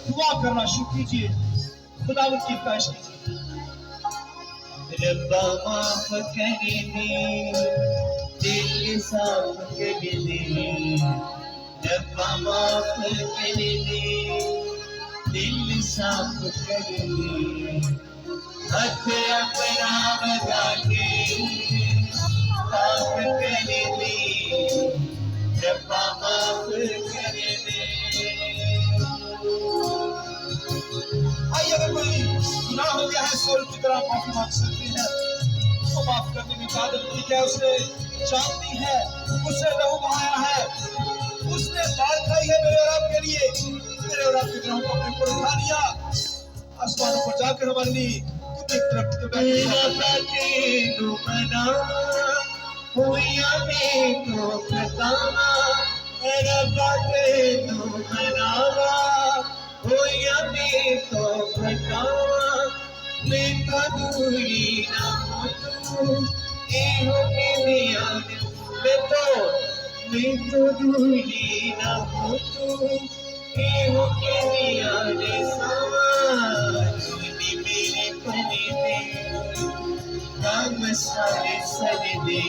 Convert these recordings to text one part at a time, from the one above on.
दुआ करना शुरू कीजिए, खुदावंद की ख्वाहिश कीजिए। रब्बा माफ कर दे, दिल साफ कर दे। रब्बा माफ कर दे, दिल साफ कर दे। हथ अपना बजा के साफ कर दे। रब्बा माफ कर दे। आइए, अगर कोई गुनाह हो गया है सोल की तरह माफी मांग सकते हैं। उसको माफ करने में कादिर ठीक है, उसने जान दी है, उसने लहू बहाया है, उसने मार खाई है मेरे और आपके लिए, मेरे और आपके गुनाहों को अपने ऊपर उठा लिया। आसमानों पर जाकर हमारे लिए कितनी तरक्की मैं तो दूरी ना हो तू, हो के नियारे सानी मेरे पने दे। काम सारे सर दे,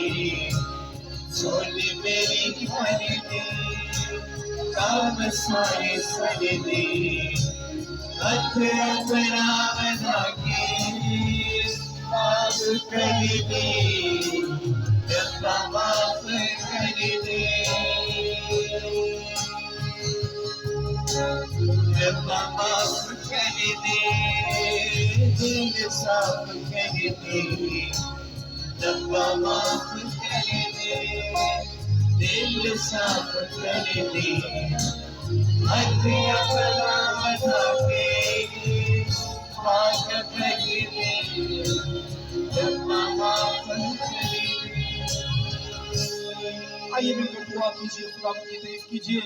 सोने मेरी पने दे। काम सारे सर दे, हथ अपना बना के माफ कर दे। रब्बा माफ कर दे। रब्बा माफ कर दे, दिल साफ कर दे। रब्बा माफ कर दे, दिल साफ कर दे। हथ अपना बना के माफ कर दे। रब्बा माफ कर दे। आइए मिलकर दुआ कीजिए, खुदा की तारीफ कीजिए।